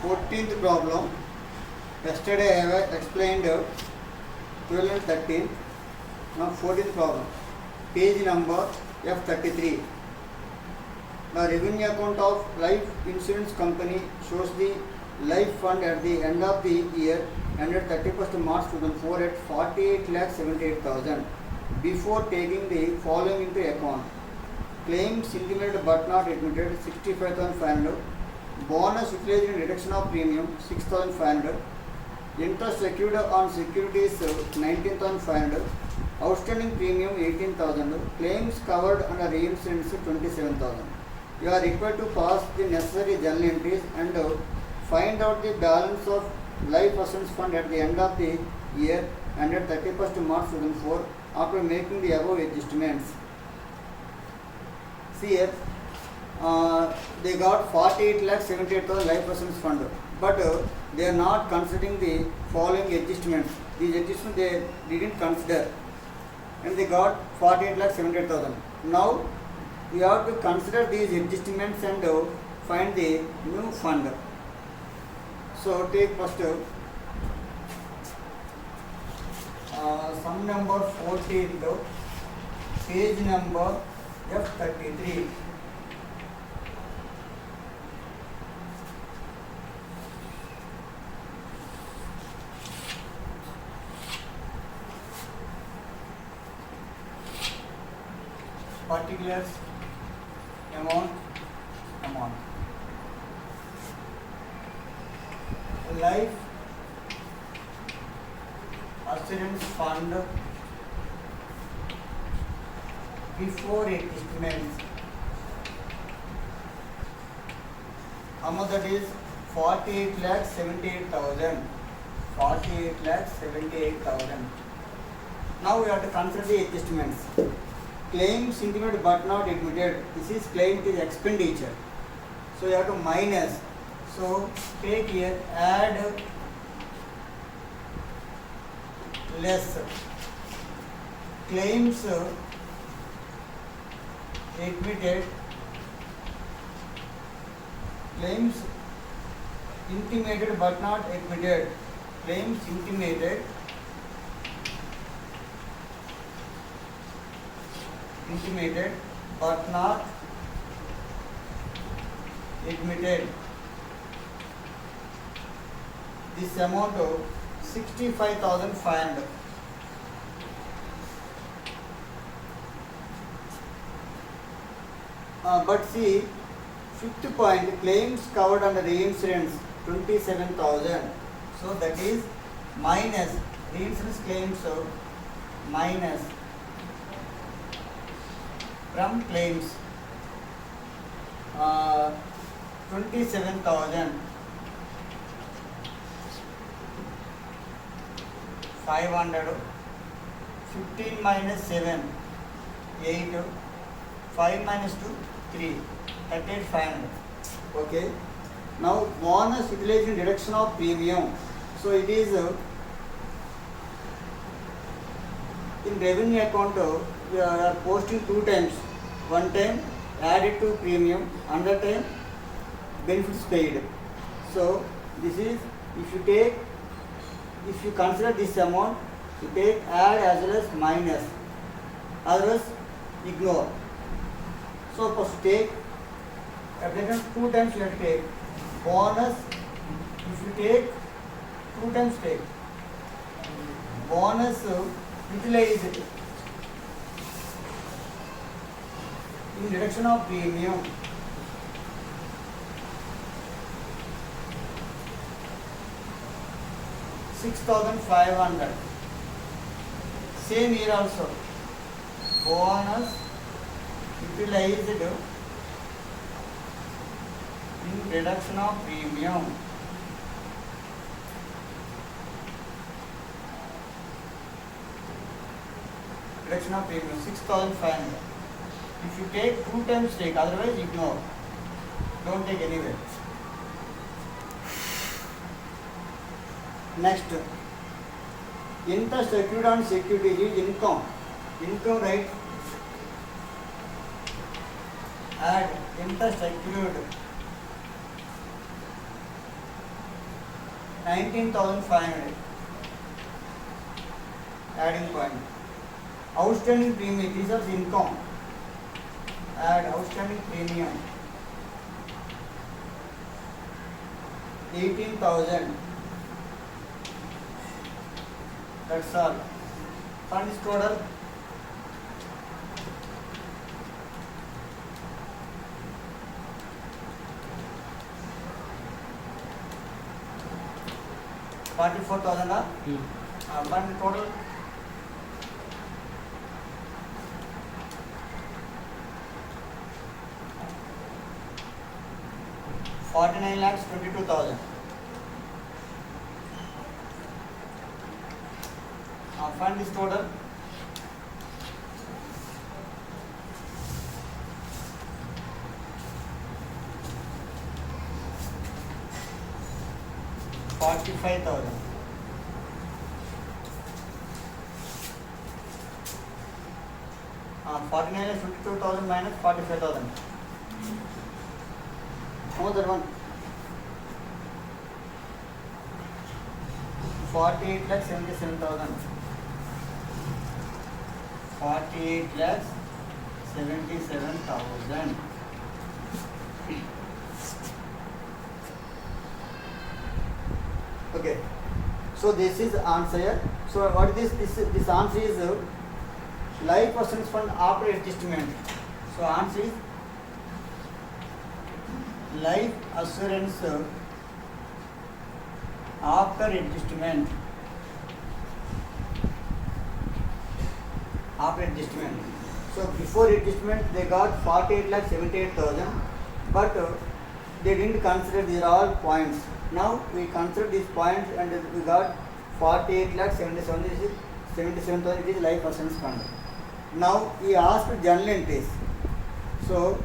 14th problem. Yesterday I have explained 12 and 13. Now 14th problem. Page number F33. The revenue account of life insurance company shows the life fund at the end of the year ended 31st March 2004 at 48,78,000 before taking the following into account. Claims intimated but not admitted 65,500. Bonus utilized in reduction of premium 6,500. Interest accrued on securities 19,500. Outstanding premium 18,000. Claims covered under reinsurance 27,000. You are required to pass the necessary journal entries and find out the balance of life assurance fund at the end of the year ended 31st March 2004 after making the above adjustments. See here, they got 48,78,000 life assurance fund, but they are not considering the following adjustments. These adjustments they didn't consider, and they got 48,78,000. Now we have to consider these adjustments and find the new fund. So take first sum number 14, page number F33. Particulars, amount. Life assurance fund before adjustments. Amount that is 48,78,000. 48,78,000. Now we have to consider the adjustments. Claims intimated but not admitted. This is claim, it is expenditure. So you have to minus. So take here, add less. Claims admitted. Claims intimated but not admitted. Claims intimated but not admitted. This amount of 65,500. But see, fifth point, claims covered under reinsurance 27,000. So that is minus reinsurance claims minus from claims 27,500 15 minus 7 8 5 minus 2 3 38,500. Okay, now bonus utilized in deduction of premium. So it is in revenue account we are posting two times. One time added to premium, another time benefits paid. So this is, if you consider this amount, you take add as well as minus, otherwise ignore. So first take, two times you have to take bonus. If you take two times, take bonus utilized in reduction of premium 6,500. Same here also, bonus utilized in reduction of premium reduction of premium 6,500. If you take two times, take, otherwise ignore. Don't take anywhere. Next, interest accrued on securities is income. Income, right? Add interest accrued 19,500. Adding point. Outstanding premium. These are the income. Add outstanding premium. 18,000. That's all. Funds total. $44,000. Fund total. $49,22,000. Fund is total. $45,000. $49,22,000 minus $45,000. How that one? 48,77,000. 48,77,000. Okay. So this is answer. So what is this? This answer is life assurance fund after adjustment. So answer is life assurance after adjustment. After adjustment. So before adjustment they got 48,78,000, but they didn't consider these are all points. Now we consider these points and we got 48,77,000. It is life assurance fund. Now we asked journal entries. So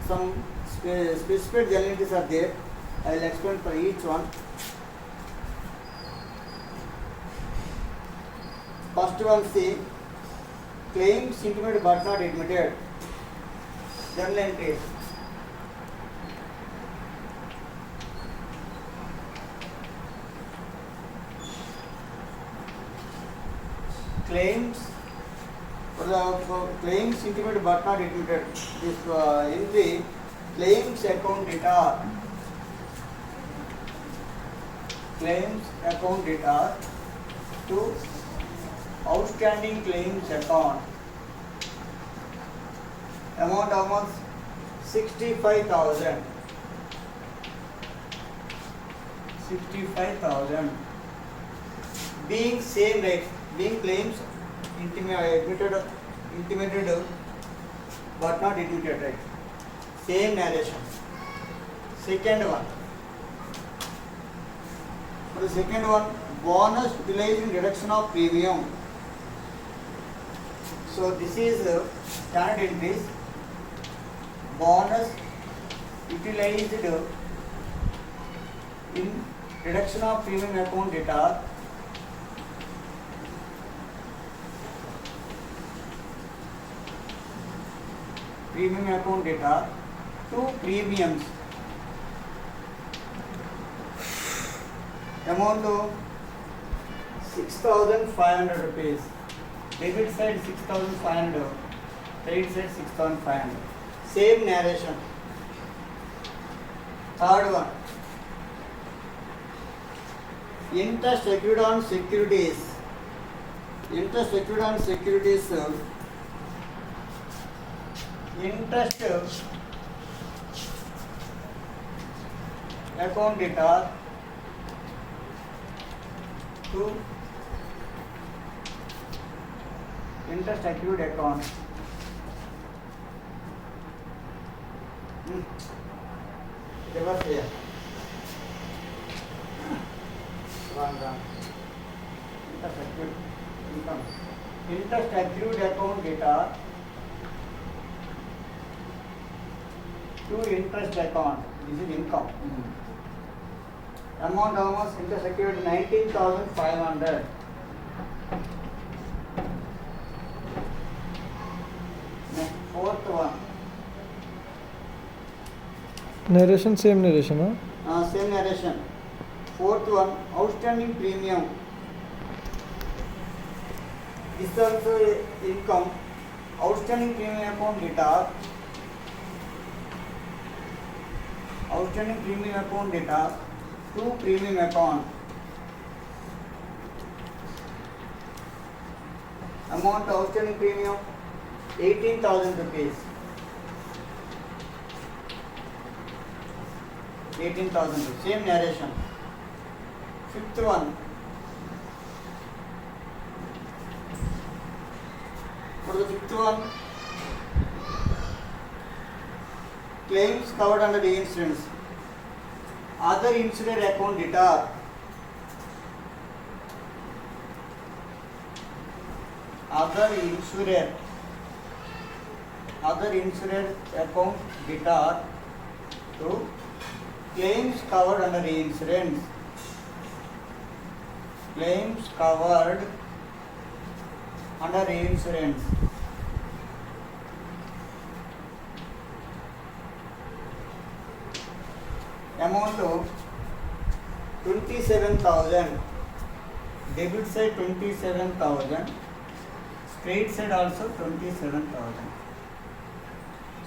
some specified journal entries are there. I will explain for each one. First one, see, claims intimated but not admitted. Journal entries. Claims for claims intimated but not admitted. This in the claims account data. Claims account data to outstanding claims account. Amount how much? 65,000. 65,000. Being same rate. Being claims intimated but not admitted, right? Same narration. Second one. For the second one, bonus utilized in reduction of premium. So this is standard entries. Bonus utilized in reduction of premium account data. Premium account data to premiums. Amount of 6,500 rupees. Debit side 6,500. Credit side 6,500. Same narration. Third one. Interest accrued on securities. Interest accrued on securities. Interest account data to interest accrued account. Reverse here. Wrong. Interest accrued income. Interest accrued account data to interest account. This is income. Amount how much? Interest accrued 19,500. Next, fourth one. Narration, same narration, huh? Same narration. Fourth one, outstanding premium. This also income. Outstanding premium account data. Outstanding premium account data to premium account. Amount outstanding premium 18,000 rupees. 18,000 rupees. Same narration. Fifth one. For the fifth one, claims covered under the insurance. Other insured account data. Other insured account data to claims covered under the insurance. Claims covered under the insurance. Amount of 27,000. Debit side 27,000. Credit side also 27,000.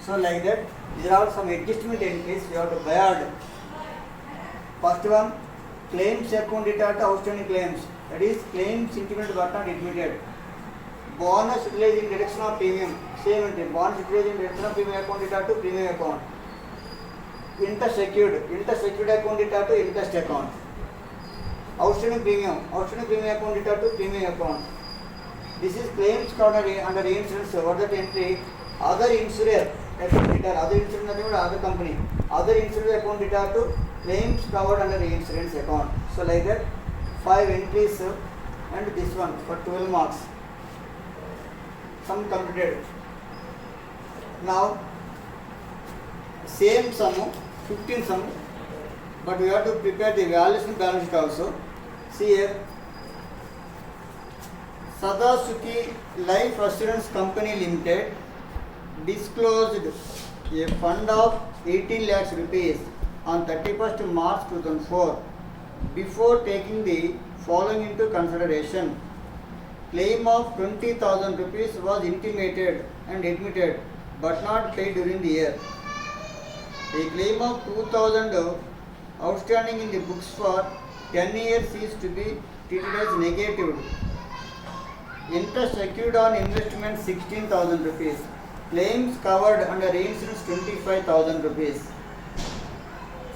So like that, these are all some adjustment entries you have to bear. First one, claims account data to outstanding claims. That is claims intimated but not admitted. Bonus utilizing deduction of premium. Same entry. Bonus utilizing deduction of premium account data to premium account. Interest secured account data to interest account. Outstanding premium account data to premium account. This is claims covered under insurance. What that entry? Other insurer account data. Other insurance nothing but other company. Other insurer account data to claims covered under the insurance account. So like that, 5 entries and this one for 12 marks. Sum completed. Now same sum, 15 sum, but we have to prepare the valuation balance sheet also. See here, Sadasuki Life Assurance Company Limited disclosed a fund of 18 lakhs rupees on 31st March 2004 before taking the following into consideration. Claim of 20,000 rupees was intimated and admitted but not paid during the year. A claim of 2,000 outstanding in the books for 10 years is to be treated as negative. Interest accrued on investment 16,000 rupees. Claims covered under insurance 25,000 rupees.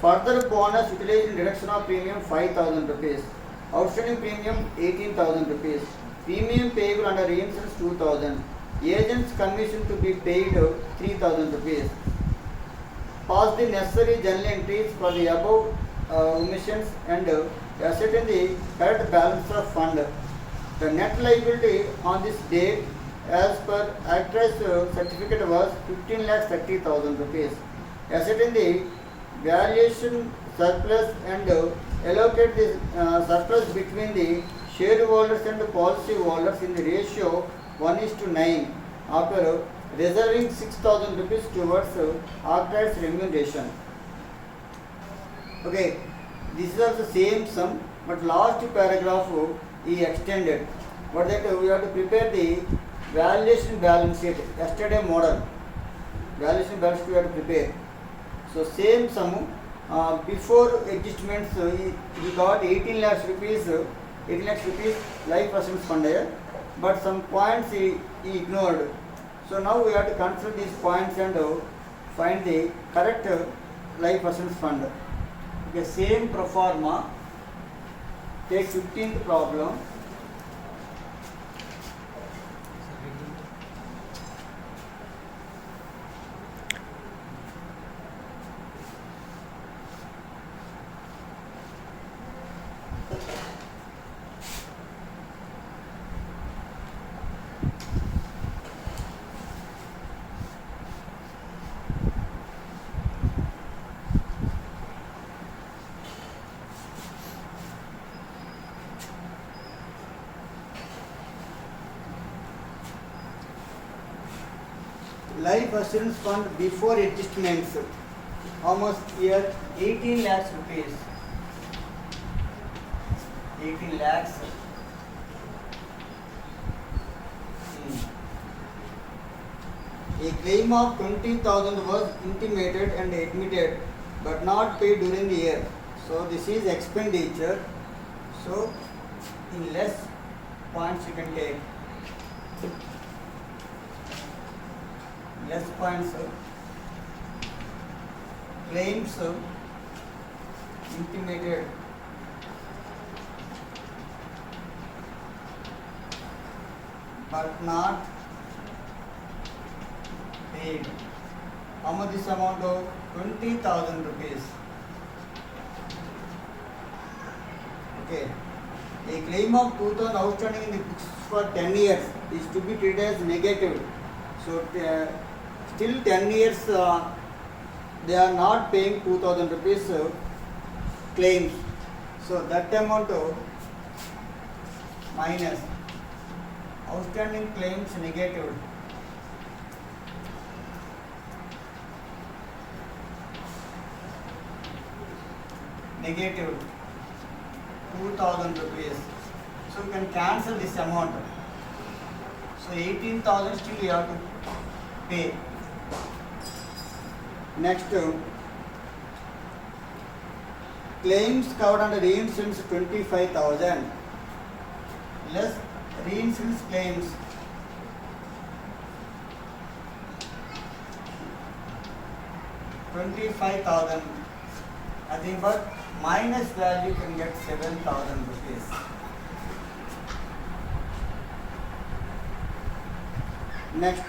Further bonus utilization deduction of premium 5,000 rupees. Outstanding premium 18,000 rupees. Premium payable under insurance 2,000. Agent's commission to be paid 3,000 rupees. Pass the necessary journal entries for the above omissions and ascertain the correct balance of fund. The net liability on this date as per actress certificate was 15,30,000 rupees. Ascertain the valuation surplus and allocate the surplus between the shareholders and policy holders in the ratio 1:9 after reserving 6,000 rupees towards arbitrage remuneration. Okay, this is also same sum, but last paragraph he extended. What that we have to prepare the valuation balance sheet, yesterday model. Valuation balance sheet we have to prepare. So same sum, before adjustments he got 18 lakhs rupees life assurance fund here, but some points he ignored. So now we have to consider these points and find the correct life assurance fund. Okay, same pro forma. Take 15th problem. Life assurance fund before adjustments, how much here? 18 lakhs rupees. 18 lakhs. A claim of 20,000 was intimated and admitted but not paid during the year. So this is expenditure. So in less points you can take. Less points. Claims intimated but not paid. How much this amount of 20,000 rupees? Okay. A claim of 2,000 outstanding in the books for 10 years is to be treated as negative. So still 10 years they are not paying 2,000 rupees claims. So that amount minus outstanding claims negative. Negative 2,000 rupees. So you can cancel this amount. So 18,000 still you have to pay. Next, claims covered under reinsurance 25,000 less reinsurance claims 25,000. Nothing but minus value can get 7,000 rupees. Next,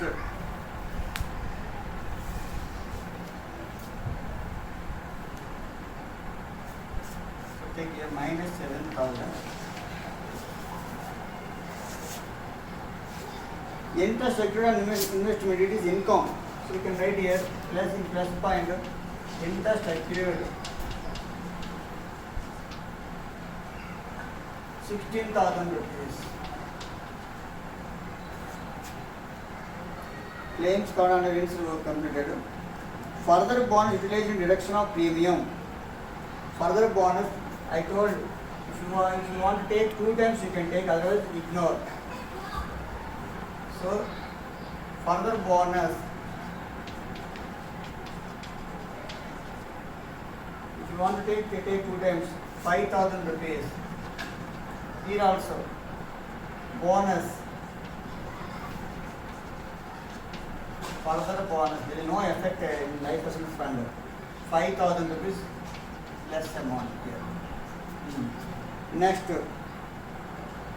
take here minus 7,000. Interest secured on investment, it is income. So you can write here plus in plus point interest secured 16,000 rupees. Claims covered under insurance were completed. Further bonus utilization deduction of premium. Further bonus, I told if you want to take 2 times you can take, otherwise ignore. So further bonus, if you want to take 2 times 5,000 rupees. Here also bonus, further bonus, there is no effect in life insurance fund. 5,000 rupees less amount here. Next,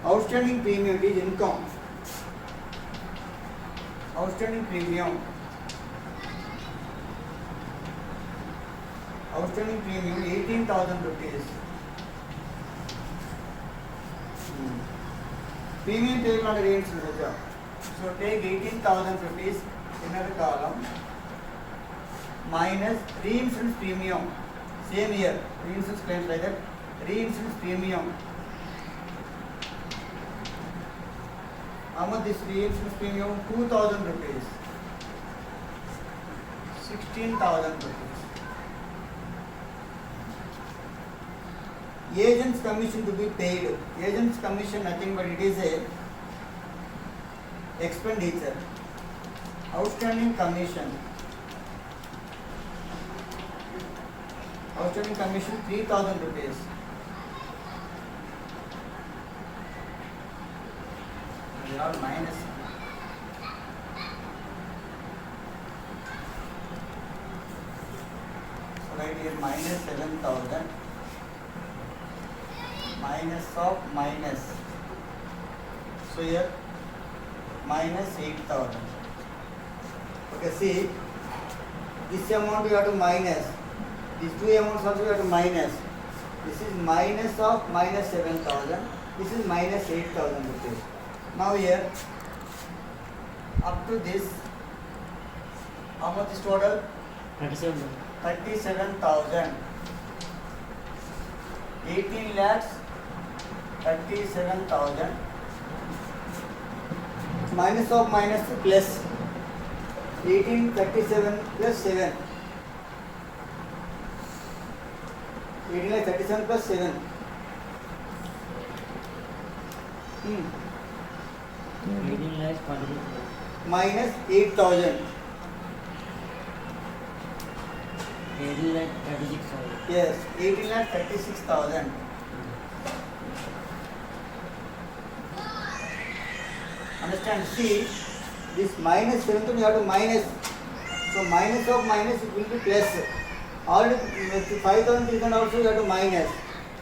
outstanding premium is income. Outstanding premium. Outstanding premium 18,000 rupees. Premium payable under reinsurance. So take 18,000 rupees in another column minus reinsurance premium. Same here, reinsurance claims like that. Reinsurance premium. How much this reinsurance premium? 2,000 rupees. 16,000 rupees. Agent's commission to be paid. Agent's commission nothing but it is a expenditure. Outstanding commission. Outstanding commission 3,000 rupees. They are minus. So right here minus 7,000. Minus of minus. So here minus 8,000. Okay, see this amount you have to minus. These two amounts also you have to minus. This is minus of minus 7,000. This is minus 8,000 rupees. Now here up to this, how much is total? 37,000. 18 lakhs 37,000 minus of minus plus 1837 plus 7. 18 like 37 plus 7. Hmm. 18 lakhs 46. Minus 8,000. 18 lakh 36,000. Yes, 18 lakh 36,000. Understand? See, this minus 7,000 you have to minus. So minus of minus it will be plus. Already 5,300 also you have to minus.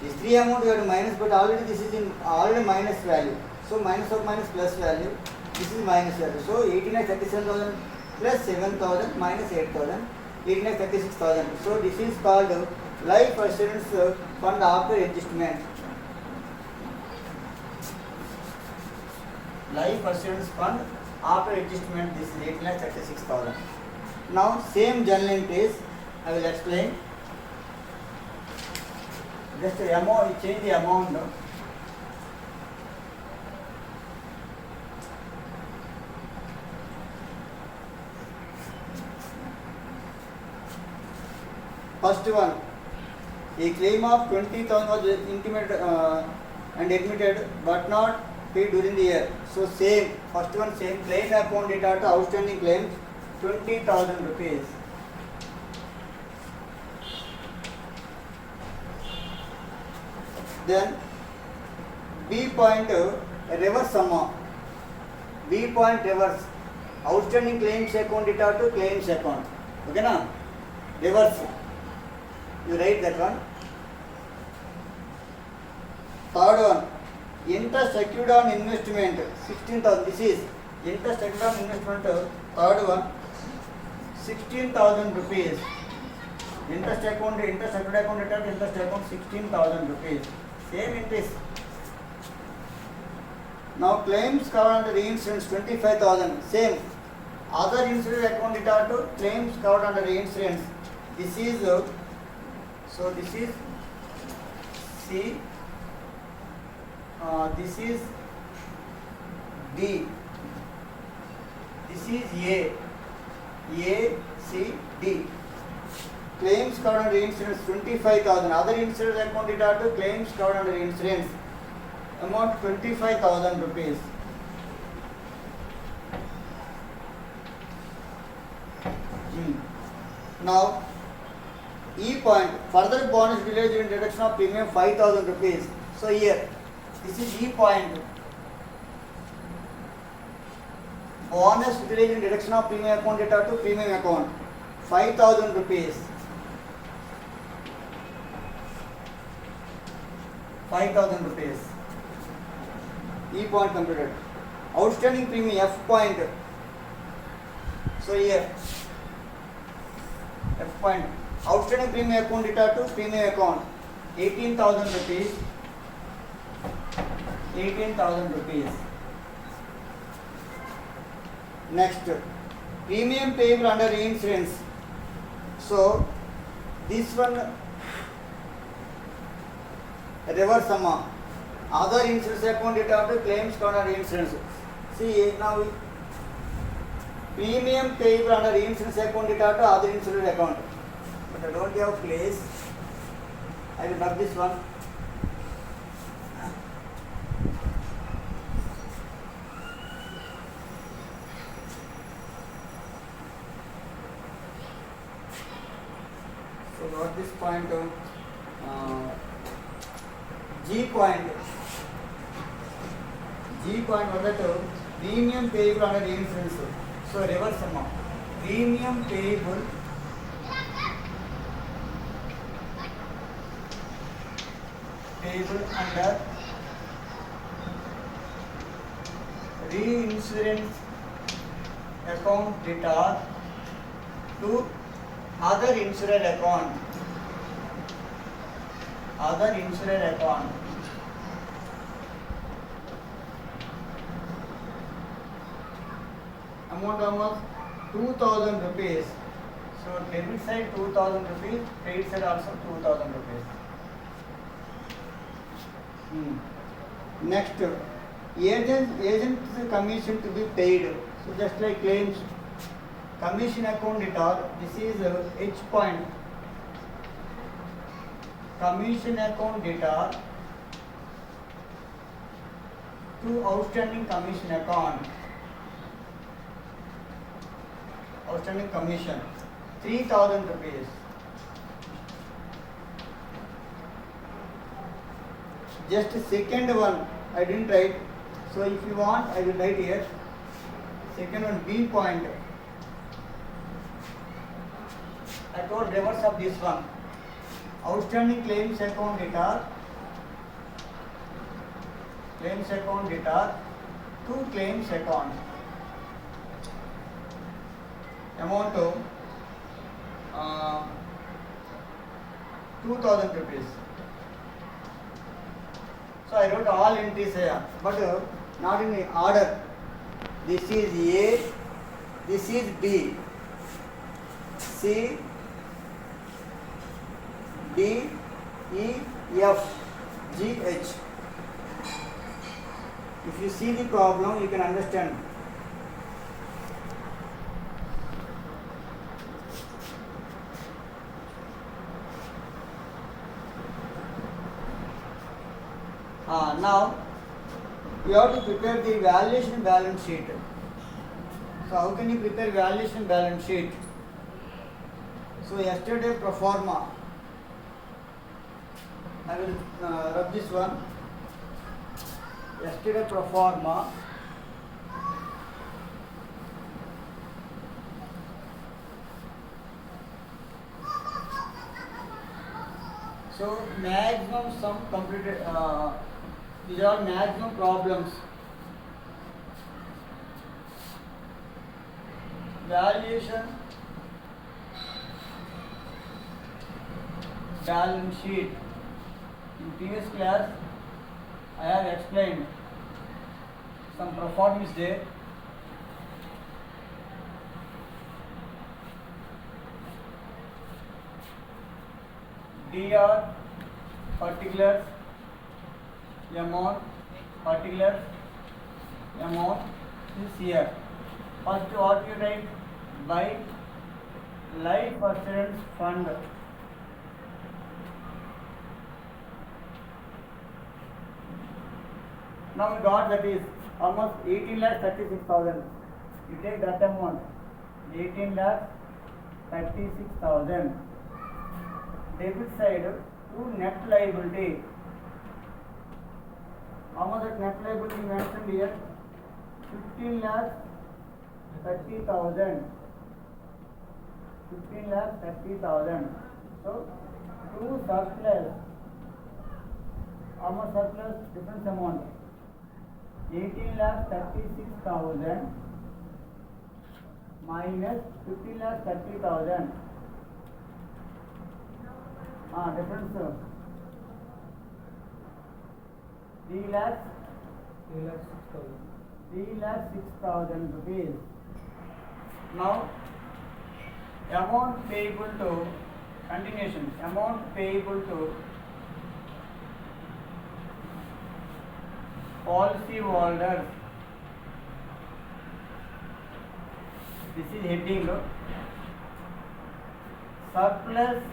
This three amount you have to minus, but already this is in already minus value. So minus of minus plus value. This is minus value. So 18 lakh 37,000 plus 7,000 minus 8,000. 18 lakh 36,000. So this is called life assurance fund after adjustment. Life assurance fund after adjustment. This is 18 lakh 36,000. Now same journal entries I will explain. Just the amount, change the amount. First one, a claim of 20,000 was intimated and admitted but not paid during the year. So same, first one same, claim account data to outstanding claims 20,000 rupees. Then B point reverse sum. B point reverse outstanding claims account data to claims account. Okay na? Reverse. You write that one. Third one, interest accrued on investment 16,000. This is interest accrued on investment. Third one, 16,000 rupees. Interest account, interest accrued account data, interest account 16,000 rupees. Same interest. Now claims covered under reinsurance 25,000. Same. Other insurance account data to claims covered under reinsurance. This is so this is C. This is D. This is A. A, C, D. Claims covered under insurance 25,000. Other insurance account data to claims covered under insurance. Amount 25,000 rupees. Now, E point, further bonus delayed in deduction of premium 5,000 rupees. So here, this is E point. Bonus delayed in deduction of premium account data to premium account 5,000 rupees. 5,000 rupees. E point completed. Outstanding premium F point. So here, F point. Outstanding premium account data to premium account 18,000 rupees. 18,000 rupees. Next, premium payable under reinsurance. So this one reverse sum. Other insurance account data to claims covered under reinsurance. See now premium payable under reinsurance account data to other insurance account. But I don't have place. I will mark this one. So note this point. G point. G point was that premium payable under insurance. So reverse sum. Premium payable under reinsurance account data to other insurer account. Other insurer account. Amount of 2,000 rupees. So debit side 2,000 rupees, credit side also 2,000 rupees. Next, agent's commission to be paid. So just like claims, commission account data. This is H point. Commission account data to outstanding commission account. Outstanding commission 3,000 rupees. Just second one I didn't write, so if you want I will write here. Second one, B point. I told reverse of this one. Outstanding claims account data. Claims account data to claims account. Amount of 2,000 rupees. So I wrote all entries here, but not in order. This is A, this is B, C, D, E, F, G, H. If you see the problem, you can understand. Now you have to prepare the valuation balance sheet. So how can you prepare valuation balance sheet? So yesterday pro forma, I will rub this one. Yesterday pro forma. So maximum sum completed. These are all maximum problems. Valuation balance sheet. In previous class, I have explained some performance there. DR particular amount, particular amount is here. First, what you write? By life assurance fund. Now we got that is almost 18,36,000. You take that amount, 18,36,000. Debit side to net liability. How much that net liability mentioned here? 15,30,000. 15,30,000. So to surplus. How much surplus? Difference amount. 18,36,000 minus 15,30,000. Difference 3,06,000 rupees. Now amount payable to continuation. Amount payable to policy holders. This is heading surplus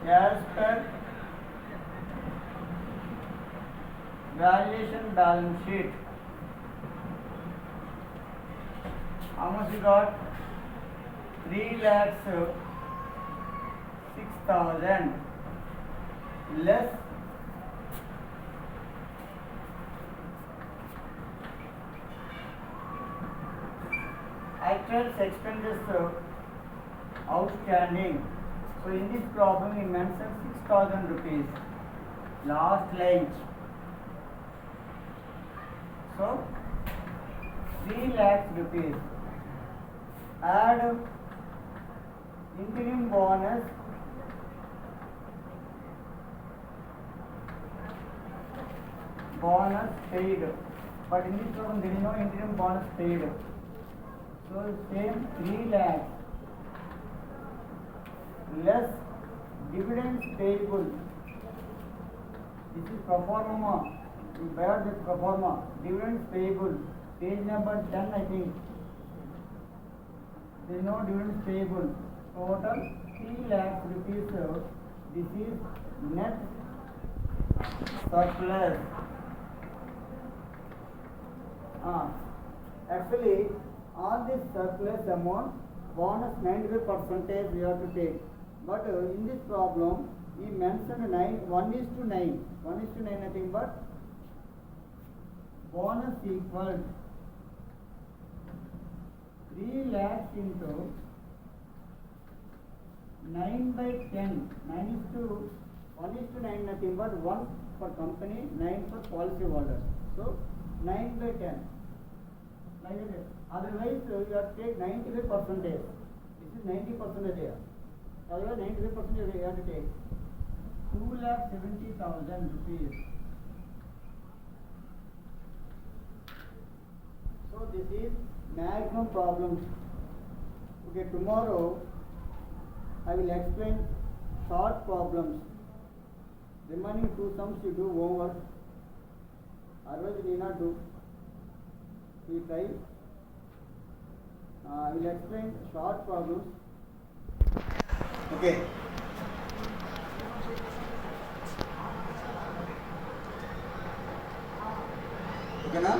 as per valuation balance sheet. How much you got? 3,06,000 less actual expenses outstanding. So in this problem we mentioned 6,000 rupees. Last line. So 3 lakhs rupees. Add interim bonus paid. But in this problem there is no interim bonus paid. So same 3 lakhs less dividends payable. This is pro forma. We bear this pro forma. Dividends payable. Page number 10 I think. There is no dividends payable. Total 3 lakhs rupees. This is net surplus. Actually, on this surplus amount, bonus 95% we have to take. But in this problem, he mentioned 1:9. 1:9 nothing but bonus equals 3 lakhs into 9/10. 1:9 nothing but 1 for company, 9 for policy holders. So 9/10. Like that. Otherwise, you have to take 95%. This is 90% here. Otherwise, 95% you have to take 2,70,000 rupees. So this is maximum problems. Okay, tomorrow I will explain short problems. Remaining 2 sums you do homework. Otherwise you need not do. We try. I will explain short problems. Okay. Okay, now?